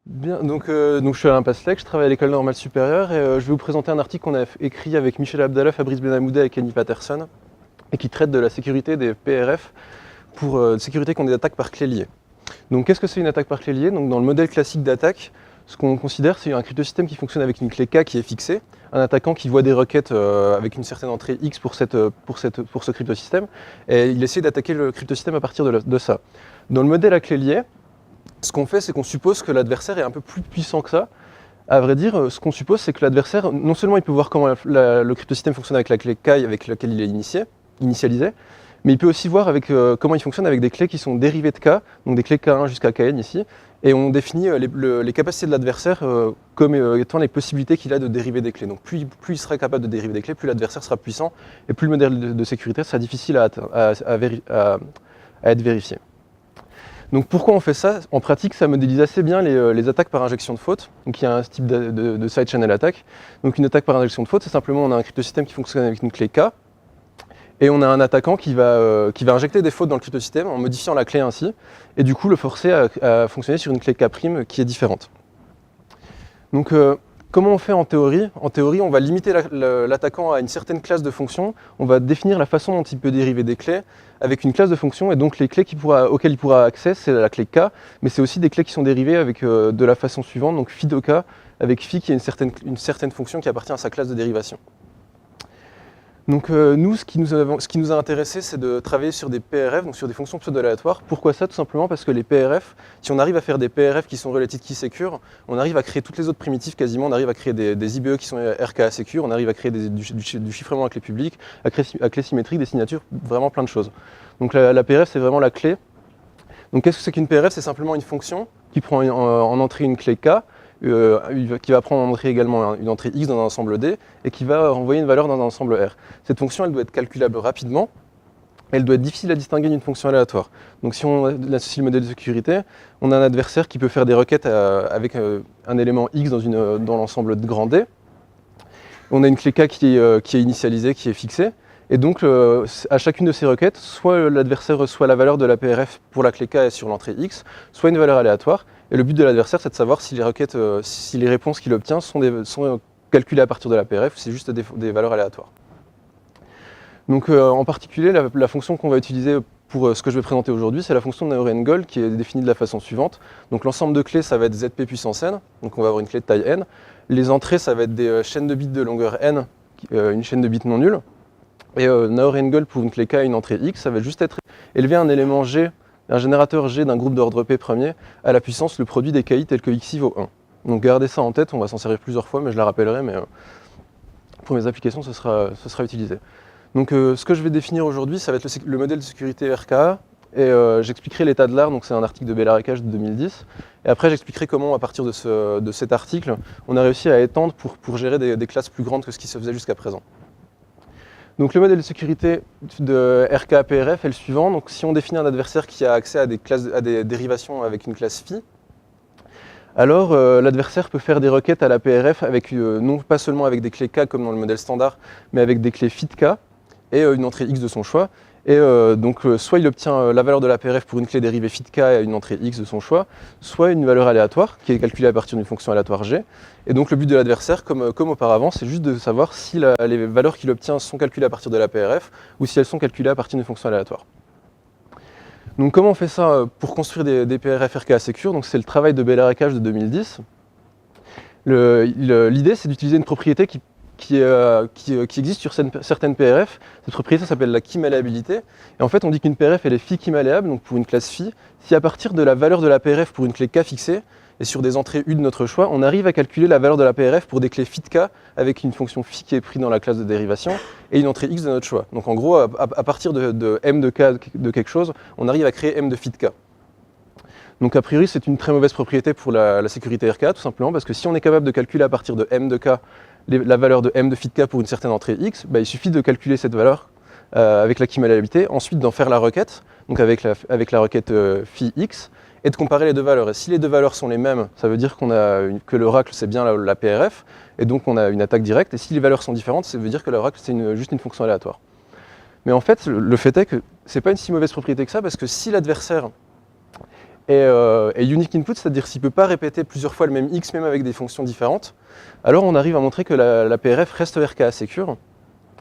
Bien, donc je suis Alain Pastelec, je travaille à l'École normale supérieure et je vais vous présenter un article qu'on a écrit avec Michel Abdallah, Fabrice Benamouda et Kenny Patterson et qui traite de la sécurité des PRF pour sécurité contre des attaques par clé liée. Donc qu'est-ce que c'est une attaque par clé liée? Donc dans le modèle classique d'attaque, ce qu'on considère c'est un cryptosystème qui fonctionne avec une clé K qui est fixée, un attaquant qui voit des requêtes avec une certaine entrée X pour ce cryptosystème et il essaie d'attaquer le cryptosystème à partir de ça. Dans le modèle à clé liée, ce qu'on fait, c'est qu'on suppose que l'adversaire est un peu plus puissant que ça. À vrai dire, ce qu'on suppose, c'est que l'adversaire, non seulement il peut voir comment le cryptosystème fonctionne avec la clé K avec laquelle il est initialisé, mais il peut aussi voir comment il fonctionne avec des clés qui sont dérivées de K, donc des clés K1 jusqu'à Kn ici, et on définit les capacités de l'adversaire comme étant les possibilités qu'il a de dériver des clés. Donc plus il sera capable de dériver des clés, plus l'adversaire sera puissant, et plus le modèle de sécurité sera difficile à être vérifié. Donc pourquoi on fait ça? En pratique, ça modélise assez bien les attaques par injection de faute. Donc il y a un type de side channel attack. Donc une attaque par injection de faute, c'est simplement on a un cryptosystème qui fonctionne avec une clé K, et on a un attaquant qui va injecter des fautes dans le cryptosystème en modifiant la clé ainsi, et du coup le forcer à fonctionner sur une clé K' qui est différente. Donc comment on fait en théorie? En théorie, on va limiter l'attaquant à une certaine classe de fonctions, on va définir la façon dont il peut dériver des clés avec une classe de fonctions, et donc les clés auxquelles il pourra accès, c'est la clé K, mais c'est aussi des clés qui sont dérivées avec de la façon suivante, donc phi de K, avec phi qui est une certaine fonction qui appartient à sa classe de dérivation. Donc nous, ce qui nous a intéressé, c'est de travailler sur des PRF, donc sur des fonctions pseudo-aléatoires. Pourquoi ça? Tout simplement parce que les PRF, si on arrive à faire des PRF qui sont related key secure, on arrive à créer toutes les autres primitives quasiment, on arrive à créer des IBE qui sont RKA secure, on arrive à créer du chiffrement à clé publique, à clé symétrique, des signatures, vraiment plein de choses. Donc la PRF, c'est vraiment la clé. Donc qu'est-ce que c'est qu'une PRF? C'est simplement une fonction qui prend en entrée une clé K, qui va prendre en entrée également une entrée X dans un ensemble D, et qui va renvoyer une valeur dans un ensemble R. Cette fonction, elle doit être calculable rapidement, elle doit être difficile à distinguer d'une fonction aléatoire. Donc si on associe le modèle de sécurité, on a un adversaire qui peut faire des requêtes avec un élément X dans l'ensemble de grand D. On a une clé K qui est initialisée, qui est fixée, et donc à chacune de ces requêtes, soit l'adversaire reçoit la valeur de la PRF pour la clé K sur l'entrée X, soit une valeur aléatoire. Et le but de l'adversaire, c'est de savoir si les réponses qu'il obtient sont calculées à partir de la PRF, ou c'est juste des valeurs aléatoires. Donc en particulier, la fonction qu'on va utiliser pour ce que je vais présenter aujourd'hui, c'est la fonction de Naohrian-Gold qui est définie de la façon suivante. Donc l'ensemble de clés, ça va être ZP puissance n, donc on va avoir une clé de taille n. Les entrées, ça va être des chaînes de bits de longueur n, une chaîne de bits non nulle. Et Naohrian-Gold pour une clé K et une entrée X, ça va juste être élever un élément G, un générateur G d'un groupe d'ordre P premier à la puissance le produit des KI tel que XI vaut 1. Donc gardez ça en tête, on va s'en servir plusieurs fois, mais je la rappellerai, mais pour mes applications, ce sera utilisé. Donc ce que je vais définir aujourd'hui, ça va être le modèle de sécurité RKA, et j'expliquerai l'état de l'art, donc c'est un article de Bellaracage de 2010, et après j'expliquerai comment, à partir de cet article, on a réussi à étendre pour gérer des classes plus grandes que ce qui se faisait jusqu'à présent. Donc le modèle de sécurité de RKA-PRF est le suivant. Donc si on définit un adversaire qui a accès à des dérivations avec une classe phi, alors l'adversaire peut faire des requêtes à la PRF avec, non pas seulement avec des clés K comme dans le modèle standard, mais avec des clés phi de K et une entrée X de son choix. Et donc soit il obtient la valeur de la PRF pour une clé dérivée phi de K et une entrée X de son choix, soit une valeur aléatoire qui est calculée à partir d'une fonction aléatoire G. Et donc le but de l'adversaire, comme auparavant, c'est juste de savoir si les valeurs qu'il obtient sont calculées à partir de la PRF ou si elles sont calculées à partir d'une fonction aléatoire. Donc comment on fait ça pour construire des PRF RKA secure? Donc c'est le travail de Bellaracage de 2010. L'idée, c'est d'utiliser une propriété qui existe sur certaines PRF. Cette propriété s'appelle la key malléabilité. Et en fait, on dit qu'une PRF elle est phi key malléable, donc pour une classe phi, si à partir de la valeur de la PRF pour une clé K fixée, et sur des entrées U de notre choix, on arrive à calculer la valeur de la PRF pour des clés phi de K avec une fonction phi qui est prise dans la classe de dérivation et une entrée X de notre choix. Donc en gros, à partir de M de K de quelque chose, on arrive à créer M de phi de K. Donc a priori, c'est une très mauvaise propriété pour la sécurité RKA, tout simplement, parce que si on est capable de calculer à partir de M de K la valeur de M de phi de K pour une certaine entrée X, il suffit de calculer cette valeur avec la key malléabilité, ensuite d'en faire la requête, donc avec la requête phi X, et de comparer les deux valeurs. Et si les deux valeurs sont les mêmes, ça veut dire que l'oracle c'est bien la PRF, et donc on a une attaque directe. Et si les valeurs sont différentes, ça veut dire que l'oracle c'est juste une fonction aléatoire. Mais en fait, le fait est que c'est pas une si mauvaise propriété que ça, parce que si l'adversaire Et unique input, c'est-à-dire s'il ne peut pas répéter plusieurs fois le même x, même avec des fonctions différentes, alors on arrive à montrer que la PRF reste RKA secure.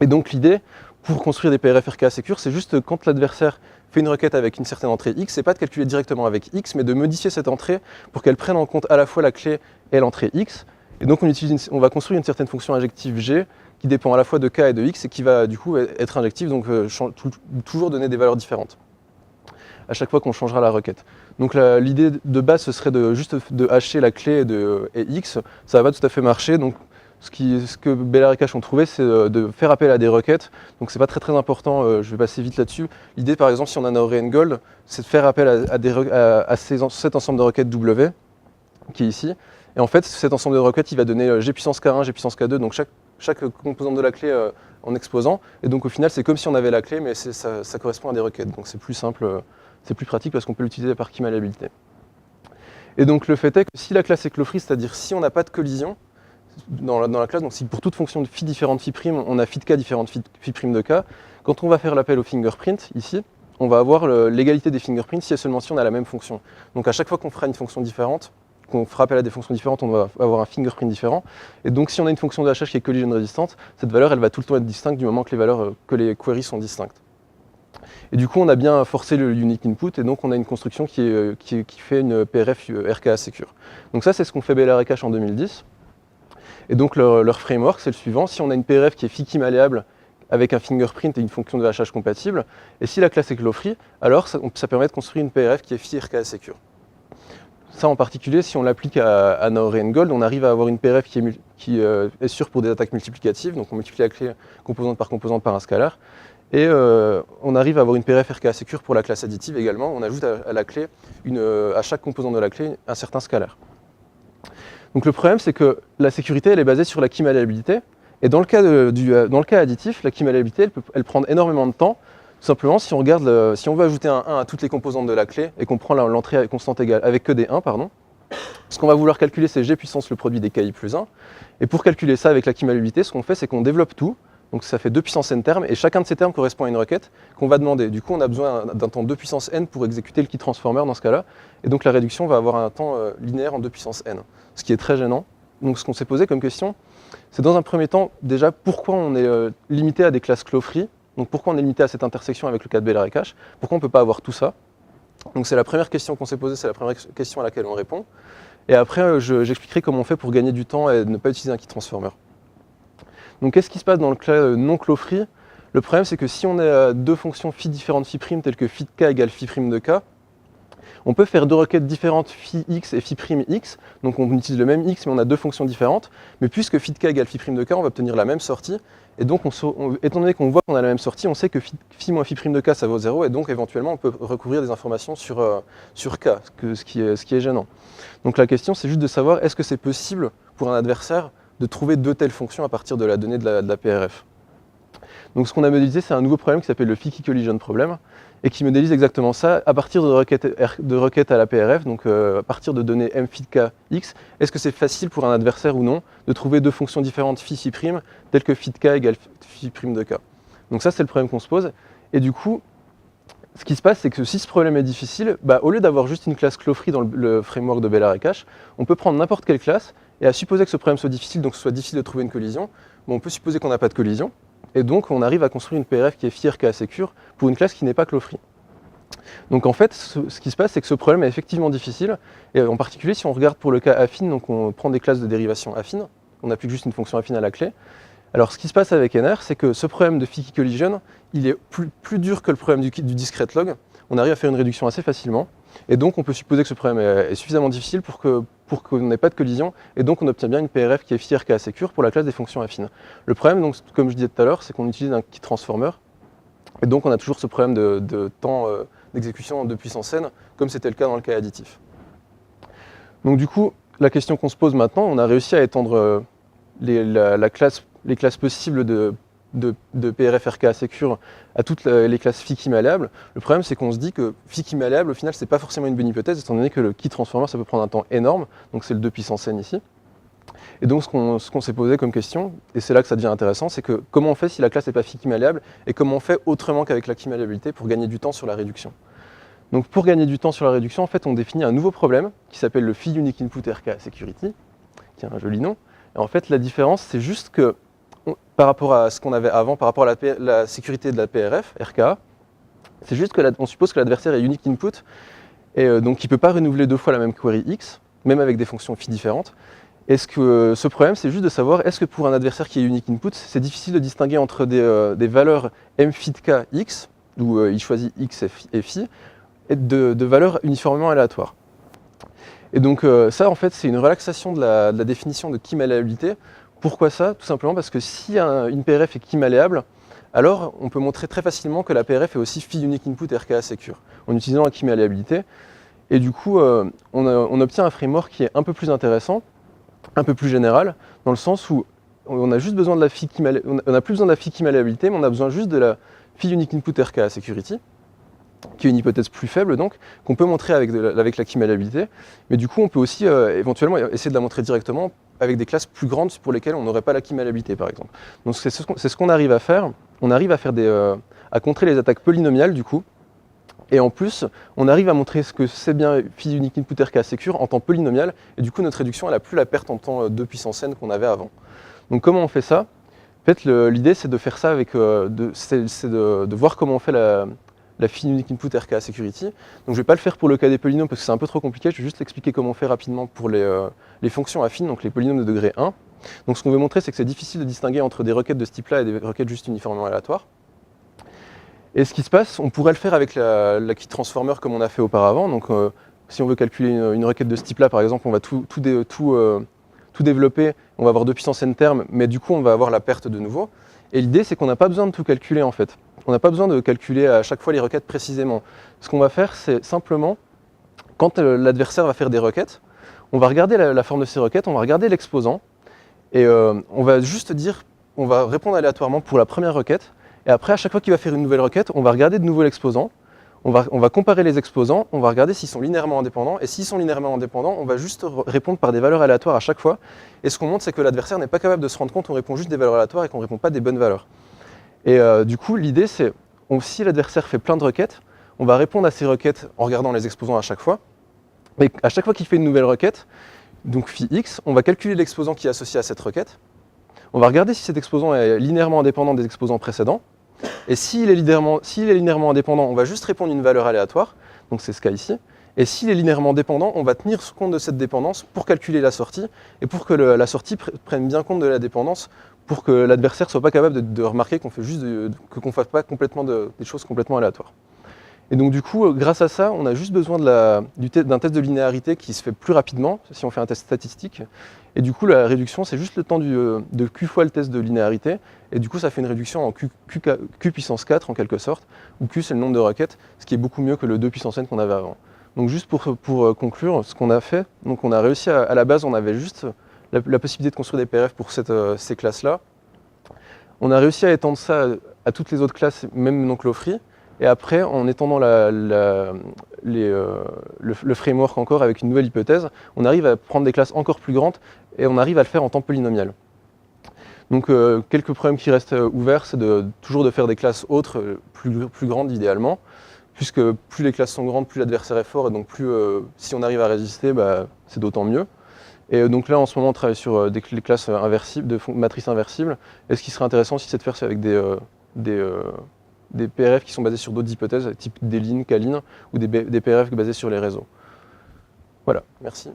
Et donc l'idée, pour construire des PRF RKA secure, c'est juste quand l'adversaire fait une requête avec une certaine entrée x, c'est pas de calculer directement avec x, mais de modifier cette entrée pour qu'elle prenne en compte à la fois la clé et l'entrée x. Et donc on va construire une certaine fonction injective g qui dépend à la fois de k et de x et qui va du coup être injective, donc toujours donner des valeurs différentes à chaque fois qu'on changera la requête. Donc l'idée de base, ce serait juste de hacher la clé et x. Ça va pas tout à fait marcher. Donc ce que Bellard et Cache ont trouvé, c'est de faire appel à des requêtes. Donc c'est pas très important, je vais passer vite là-dessus. L'idée, par exemple, si on a Nauri and Gold, c'est de faire appel à cet ensemble de requêtes W, qui est ici. Et en fait, cet ensemble de requêtes, il va donner G puissance K1, G puissance K2, donc chaque composante de la clé en exposant. Et donc au final, c'est comme si on avait la clé, mais ça correspond à des requêtes. Donc c'est plus simple. C'est plus pratique parce qu'on peut l'utiliser par key malléabilité. Et donc le fait est que si la classe est clos-free, c'est-à-dire si on n'a pas de collision dans la classe, donc si pour toute fonction de phi différente phi prime, on a phi de k différente phi prime de k, quand on va faire l'appel au fingerprint, ici, on va avoir l'égalité des fingerprints si et seulement si on a la même fonction. Donc à chaque fois qu'on fera une fonction différente, qu'on fera appel à des fonctions différentes, on va avoir un fingerprint différent. Et donc si on a une fonction de hachage qui est collision résistante, cette valeur elle va tout le temps être distincte du moment que les queries sont distinctes. Et du coup, on a bien forcé le unique input et donc on a une construction qui fait une PRF RKA secure. Donc ça, c'est ce qu'ont fait Bellard et Cache en 2010. Et donc leur framework, c'est le suivant. Si on a une PRF qui est Fiki malléable avec un fingerprint et une fonction de hachage compatible, et si la classe est clos-free, alors ça permet de construire une PRF qui est Phi RKA secure. Ça en particulier, si on l'applique à Nauri and Gold, on arrive à avoir une PRF qui est sûre pour des attaques multiplicatives, donc on multiplie la clé composante par un scalaire. Et on arrive à avoir une PRF RKA secure pour la classe additive également. On ajoute à la clé, à chaque composant de la clé, un certain scalaire. Donc le problème, c'est que la sécurité, elle est basée sur la key malléabilité. Et dans le cas additif, la key malléabilité, elle prend énormément de temps. Tout simplement, si on veut ajouter un 1 à toutes les composantes de la clé et qu'on prend l'entrée constante égale avec que des 1, pardon, ce qu'on va vouloir calculer, c'est g puissance le produit des ki plus 1. Et pour calculer ça avec la key malléabilité, ce qu'on fait, c'est qu'on développe tout. Donc ça fait 2 puissance n termes, et chacun de ces termes correspond à une requête qu'on va demander. Du coup, on a besoin d'un temps 2 puissance n pour exécuter le key transformer dans ce cas-là. Et donc la réduction va avoir un temps linéaire en 2 puissance n, ce qui est très gênant. Donc ce qu'on s'est posé comme question, c'est dans un premier temps, déjà, pourquoi on est limité à des classes clos-free, donc pourquoi on est limité à cette intersection avec le cas de Bellard et Cache, pourquoi on ne peut pas avoir tout ça. Donc c'est la première question qu'on s'est posée, c'est la première question à laquelle on répond. Et après, j'expliquerai comment on fait pour gagner du temps et ne pas utiliser un key transformer. Donc qu'est-ce qui se passe dans le cas non clos-free? Le problème, c'est que si on a deux fonctions phi différentes phi prime, telles que phi de k égale phi prime de k, on peut faire deux requêtes différentes phi x et phi prime x, donc on utilise le même x mais on a deux fonctions différentes, mais puisque phi de k égale phi prime de k, on va obtenir la même sortie, et donc étant donné qu'on voit qu'on a la même sortie, on sait que phi moins phi prime de k ça vaut 0, et donc éventuellement on peut recourir des informations sur k, ce qui est gênant. Donc la question c'est juste de savoir est-ce que c'est possible pour un adversaire de trouver deux telles fonctions à partir de la donnée de la PRF. Donc ce qu'on a modélisé, c'est un nouveau problème qui s'appelle le Fiki collision problem, et qui modélise exactement ça à partir de requêtes à la PRF, donc à partir de données m phi de k x. Est-ce que c'est facile pour un adversaire ou non de trouver deux fonctions différentes phi prime, telles que phi de k égale phi prime de k. Donc ça, c'est le problème qu'on se pose. Et du coup, ce qui se passe, c'est que si ce problème est difficile, au lieu d'avoir juste une classe clos-free dans le framework de Bellard et Cache, on peut prendre n'importe quelle classe, et à supposer que ce problème soit difficile, donc que ce soit difficile de trouver une collision, on peut supposer qu'on n'a pas de collision, et donc on arrive à construire une PRF qui est phi RKA secure pour une classe qui n'est pas clos-free. Donc en fait, ce qui se passe, c'est que ce problème est effectivement difficile, et en particulier si on regarde pour le cas affine, donc on prend des classes de dérivation affine, on applique juste une fonction affine à la clé. Alors ce qui se passe avec NR, c'est que ce problème de Fiki collision, il est plus dur que le problème du discrete log. On arrive à faire une réduction assez facilement, et donc on peut supposer que ce problème est suffisamment difficile pour qu'on n'ait pas de collision, et donc on obtient bien une PRF qui est phi RKA secure pour la classe des fonctions affines. Le problème, donc, comme je disais tout à l'heure, c'est qu'on utilise un key transformer, et donc on a toujours ce problème de temps d'exécution en 2 puissance n, comme c'était le cas dans le cas additif. Donc du coup, la question qu'on se pose maintenant, on a réussi à étendre les classes possibles de PRF RKA secure à toutes les classes Fiki malléables. Le problème, c'est qu'on se dit que Fiki malléable, au final, c'est pas forcément une bonne hypothèse, étant donné que le key transformer, ça peut prendre un temps énorme, donc c'est le 2 puissance n ici. Et donc, ce qu'on s'est posé comme question, et c'est là que ça devient intéressant, c'est que comment on fait si la classe n'est pas Fiki malléable, et comment on fait autrement qu'avec la key malléabilité pour gagner du temps sur la réduction. Donc pour gagner du temps sur la réduction, en fait, on définit un nouveau problème qui s'appelle le Phi Unique Input RK Security, qui a un joli nom. Et en fait, la différence, c'est juste que par rapport à ce qu'on avait avant, par rapport à la sécurité de la PRF, RKA, c'est juste qu'on suppose que l'adversaire est unique input, et donc il ne peut pas renouveler 2 fois la même query X, même avec des fonctions phi différentes. Et ce problème, c'est juste de savoir, est-ce que pour un adversaire qui est unique input, c'est difficile de distinguer entre des valeurs mphi de k x, où il choisit x et phi, et de valeurs uniformément aléatoires. Et donc ça, en fait, c'est une relaxation de la définition de key malléabilité. Pourquoi ça? Tout simplement parce que si une PRF est key malléable, alors on peut montrer très facilement que la PRF est aussi phi unique input RKA secure, en utilisant la key malléabilité. Et du coup, on obtient un framework qui est un peu plus intéressant, un peu plus général, dans le sens où on a juste besoin de la phi on n'a plus besoin de la phi key malléabilité, mais on a besoin juste de la phi unique input RKA security, qui est une hypothèse plus faible donc, qu'on peut montrer avec la key malléabilité. Mais du coup, on peut aussi éventuellement essayer de la montrer directement avec des classes plus grandes pour lesquelles on n'aurait pas la key malléabilité, par exemple. Donc c'est ce qu'on arrive à faire. On arrive à faire à contrer les attaques polynomiales, du coup. Et en plus, on arrive à montrer ce que c'est bien phi unique input RK secure en temps polynomial. Et du coup, notre réduction, elle n'a plus la perte en temps 2 puissance n qu'on avait avant. Donc comment on fait ça? En fait, l'idée, c'est de faire ça avec, de voir comment on fait la phi unique input RKA security. Donc je ne vais pas le faire pour le cas des polynômes parce que c'est un peu trop compliqué, je vais juste expliquer comment on fait rapidement pour les fonctions affines, donc les polynômes de degré 1. Donc ce qu'on veut montrer, c'est que c'est difficile de distinguer entre des requêtes de ce type-là et des requêtes juste uniformément aléatoires. Et ce qui se passe, on pourrait le faire avec la key transformer comme on a fait auparavant. Donc si on veut calculer une requête de ce type-là, par exemple, on va tout développer, on va avoir 2 puissance n termes, mais du coup on va avoir la perte de nouveau. Et l'idée, c'est qu'on n'a pas besoin de tout calculer en fait. On n'a pas besoin de calculer à chaque fois les requêtes précisément. Ce qu'on va faire, c'est simplement, quand l'adversaire va faire des requêtes, on va regarder la forme de ces requêtes, on va regarder l'exposant, et on va juste dire, on va répondre aléatoirement pour la première requête, et après, à chaque fois qu'il va faire une nouvelle requête, on va regarder de nouveau l'exposant, on va comparer les exposants, on va regarder s'ils sont linéairement indépendants, et s'ils sont linéairement indépendants, on va juste répondre par des valeurs aléatoires à chaque fois. Et ce qu'on montre, c'est que l'adversaire n'est pas capable de se rendre compte qu'on répond juste des valeurs aléatoires et qu'on ne répond pas des bonnes valeurs. Et du coup, l'idée, c'est, si l'adversaire fait plein de requêtes, on va répondre à ces requêtes en regardant les exposants à chaque fois. Mais à chaque fois qu'il fait une nouvelle requête, donc phi x, on va calculer l'exposant qui est associé à cette requête. On va regarder si cet exposant est linéairement indépendant des exposants précédents. Et s'il est linéairement indépendant, on va juste répondre une valeur aléatoire, donc c'est ce cas ici. Et s'il est linéairement dépendant, on va tenir compte de cette dépendance pour calculer la sortie, et pour que la sortie prenne bien compte de la dépendance, pour que l'adversaire ne soit pas capable de remarquer qu'on fait juste qu'on ne fasse pas complètement des choses complètement aléatoires. Et donc du coup, grâce à ça, on a juste besoin d'un test de linéarité qui se fait plus rapidement, si on fait un test statistique. Et du coup, la réduction, c'est juste le temps de Q fois le test de linéarité. Et du coup, ça fait une réduction en Q puissance 4, en quelque sorte, où Q, c'est le nombre de requêtes, ce qui est beaucoup mieux que le 2 puissance n qu'on avait avant. Donc juste pour conclure, ce qu'on a fait, donc on a réussi à la base, on avait juste la possibilité de construire des PRF pour ces classes-là. On a réussi à étendre ça à toutes les autres classes, même donc l'Ofri. Et après, en étendant le framework encore avec une nouvelle hypothèse, on arrive à prendre des classes encore plus grandes et on arrive à le faire en temps polynomial. Donc quelques problèmes qui restent ouverts, c'est toujours de faire des classes autres, plus grandes idéalement, puisque plus les classes sont grandes, plus l'adversaire est fort, et donc plus si on arrive à résister, c'est d'autant mieux. Et donc là, en ce moment, on travaille sur des classes inversibles, de matrices inversibles. Et ce qui serait intéressant aussi, c'est de faire ça avec des PRF qui sont basés sur d'autres hypothèses, type D-line, K-line, ou des PRF basés sur les réseaux. Voilà, merci.